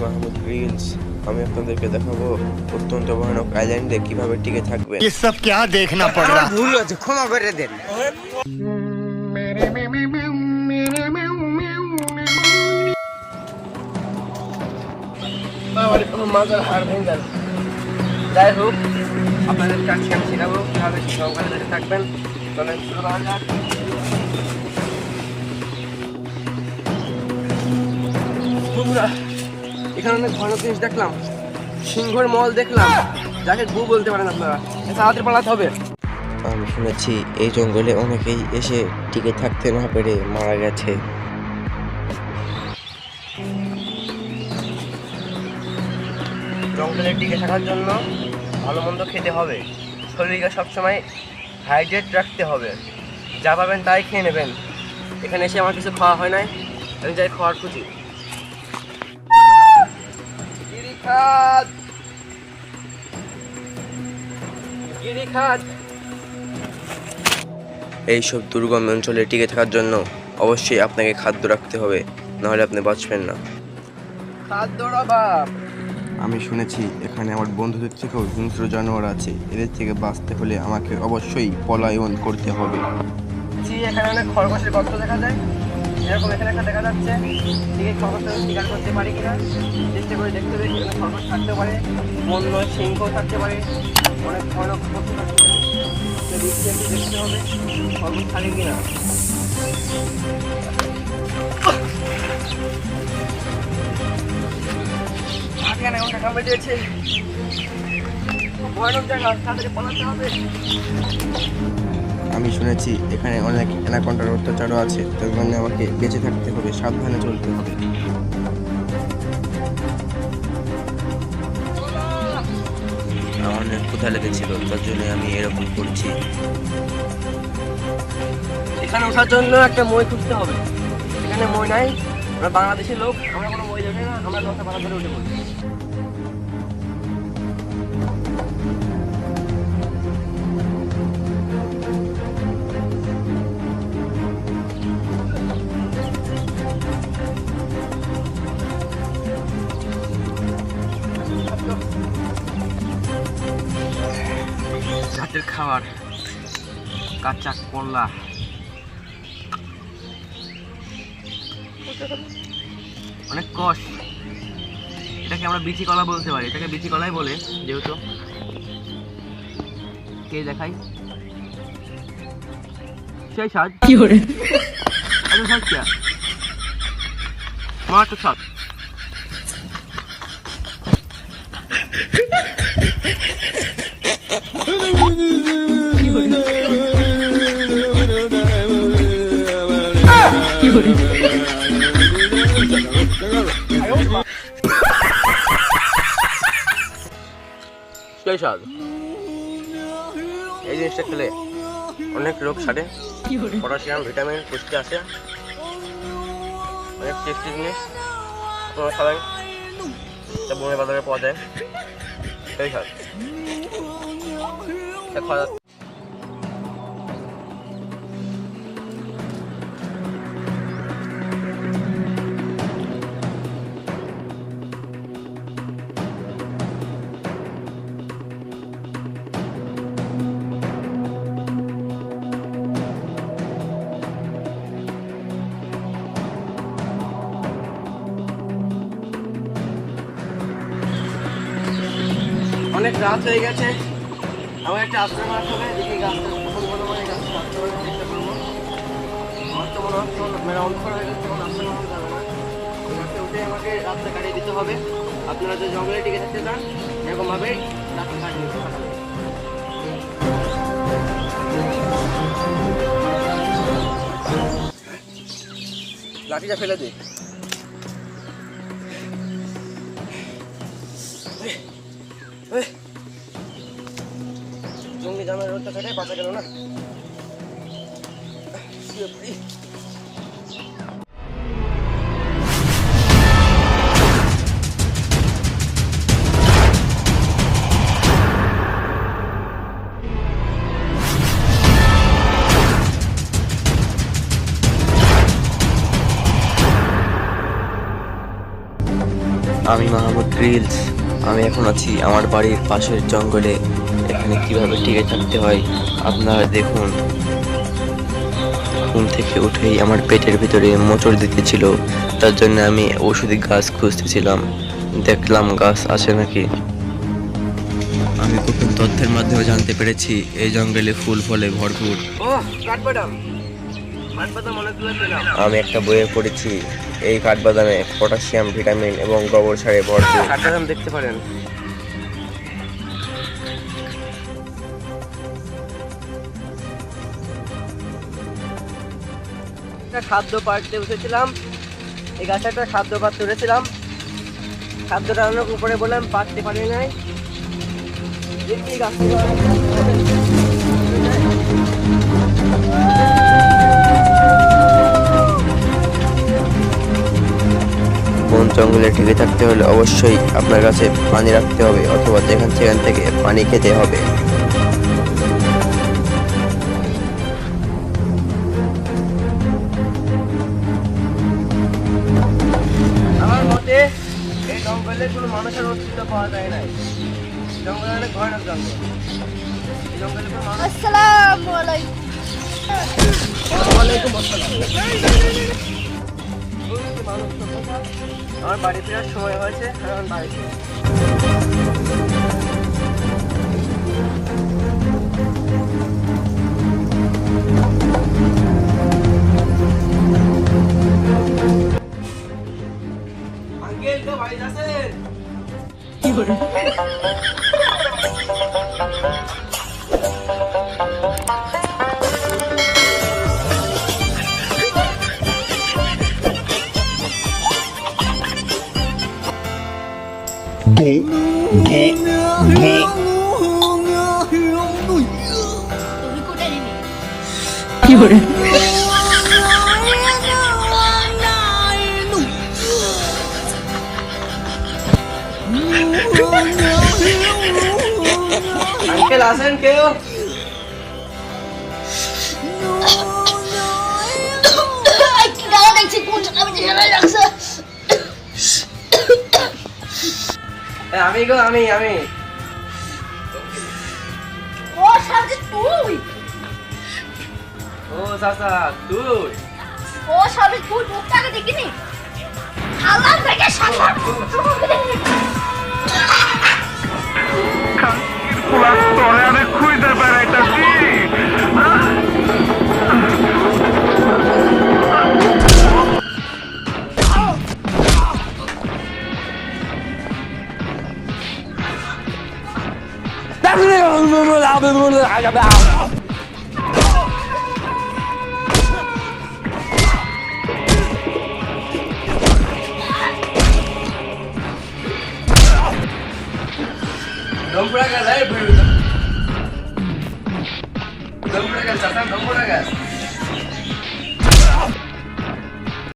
Mahmud reels. আমি আপনাদেরকে দেখাবো অত্যন্ত ভয়ানক আইল্যান্ডে কিভাবে টিকে থাকবে। ये सब क्या देखना पड़ रहा है? ভুল হচ্ছে, ক্ষমা করে দেন। মাজার হাড় ভেঙে গেল। যাই হোক, আপনাদের কাছে আমি শেখাবো কিভাবে সহকারে থাকবেন। চলেন শুরু করা যাক। বন্ধুরা, এখানে অনেক ভয়ানক জিনিস দেখলাম। সিংহের মল দেখলাম, যাকে গু বলতে পারেন আপনারা। তাড়াতাড়ি পালাতে হবে। আমি শুনেছি এই জঙ্গলে অনেকেই এসে টিকে থাকতে না পেরে মারা গেছে। জঙ্গলে টিকে থাকার জন্য ভালো মন্দ খেতে হবে, শরীরকে সবসময় হাইড্রেট রাখতে হবে। যা পাবেন তাই খেয়ে নেবেন। এখানে এসে আমার কিছু খাওয়া হয় নাই, আমি যাই খাওয়ার খুঁজি। এইসব দুর্গম অঞ্চলে টিকে থাকার জন্য অবশ্যই আপনাকে খাদ্য রাখতে হবে, নাহলে আপনি বাঁচবেন না। খাদ্যর অভাব। আমি শুনেছি এখানে আমার বন্ধুদের থেকেও হিংস্র জানোয়ার আছে। এদের থেকে বাঁচতে হলে আমাকে অবশ্যই পলায়ন করতে হবে। এখানে অনেক খরগোশের গর্ত দেখা যায়, এরকম এখানে একটা দেখা যাচ্ছে। ঠিক খরগোশটা শিকার করতে পারি কিনা চেষ্টা করে দেখতে হবে। এখানে খরগোশ থাকতে পারে, বন্য সিংহ থাকতে পারে, অনেক ভয়ানক পশু থাকতে পারে। দেখতে হবে খরগোশ থাকে কিনা। আমি শুনেছি এখানে অনেক অ্যানাকোন্ডার অত্যাচারও আছে, তার জন্য আমাকে বেঁচে থাকতে হবে, সাবধানে চলতে হবে। আমার অনেক ক্ষুধা লেগেছিল, তার জন্য আমি এরকম করছি। এখানে ওঠার জন্য একটা মই খুঁজতে হবে। এখানে মই নাই, আমরা বাংলাদেশের লোক, আমরা কোনো মই দেখি না, আমরা দশটা পালা ধরে উঠে পড়ি। রাতের খাবার কাঁচা কলা, অনেক কষ। এটাকে আমরা বিচি কলা বলতে পারি, এটাকে বিচি কলাই বলে। যেহেতু কে দেখাই সেই স্বাদ কি করে মাত্র স্বাদ। এই জিনিসটা খেলে অনেক রোগ সারে, পটাশিয়াম ভিটামিন পুষ্টি আছে, অনেক টেস্টি জিনিস। আপনারা খাবেন, এটা বনের বাজারে পাওয়া যায়। সেই স্বাদ খাওয়া। অনেক রাত হয়ে গেছে, আমার একটা আশ্রয় মারতে হবে। দেখি গাছটা কখন মনে হয় গাছটা রাখতে হবে, চেষ্টা করবো। আমার তো মনে হচ্ছে মেরা অন্ধকার হয়ে গেছে, তখন আশ্রয় মারানো যাবে না। গাছটা উঠে আমাকে রাতটা কাটিয়ে দিতে হবে। আপনারা যে জঙ্গলে টিকে থাকতে চান, এরকমভাবেই রাতটা কাটিয়ে দিতে হবে। লাঠিটা ফেলে দিই। জঙ্গলি জানোয়ারের অত্যাচারে বাঁচা গেল না। আমি মাহমুদ রিলস। আমি এখন আছি আমার বাড়ির পাশের জঙ্গলে। এখানে কিভাবে টিকে থাকতে হয় আপনারা দেখুন। ঘুম থেকে উঠেই আমার পেটের ভিতরে মোচড় দিতেছিল, তার জন্য আমি ঔষধি গাছ খুঁজতেছিলাম। দেখলাম গাছ আছে নাকি। আমি গোপন তথ্যের মাধ্যমে জানতে পেরেছি এই জঙ্গলে ফুল ফলে ভরপুর। আমি একটা বইয়ে পড়েছি এই কাঠবাদামে পটাশিয়াম, ভিটামিন এবং গোবর সারে ভরপুর। কাঠবাদাম দেখতে পারেন। একটা খাদ্য পাড়তে বসেছিলাম, এই গাছে একটা খাদ্য পাত তুলেছিলাম। খাদ্যটা অনেক উপরে বললাম, পারতে পারি নাই। দেখি গাছটা বন জঙ্গলে টিকে থাকতে হলে অবশ্যই আপনার কাছে পানি রাখতে হবে, অথবা যেখান সেখান থেকে পানি খেতে হবে। আমার মতে এই জঙ্গলে কোনো মানুষের অস্তিত্ব পাওয়া যায় না। জঙ্গলে অনেক ভয়ানক জঙ্গল। এই জঙ্গলে কোনো মানুষ। আসসালামু আলাইকুম। ওয়ালাইকুম আসসালাম। আমার বাড়ি ফেরার সময় হয়েছে, এখন বাড়িতে। আঙ্কেল তো বাড়িতে আছেন? কি করে? তুমি কোথায় নিবি? কি করে আঙ্কেল আছেন কেউ? কি গায়ে দেখছি কোন আমি জানাই লাগছে। আমি গো, আমি ও সামনে তুই, ও চাচা তুই। ও সামনে তুই মুখটাকে দেখিনি। আল্লাহ থেকে সামনে তোরে আমি খুঁজে বেড়াইতেছি। দমপুরা গাছ, চাচা দমপুরা গাছ।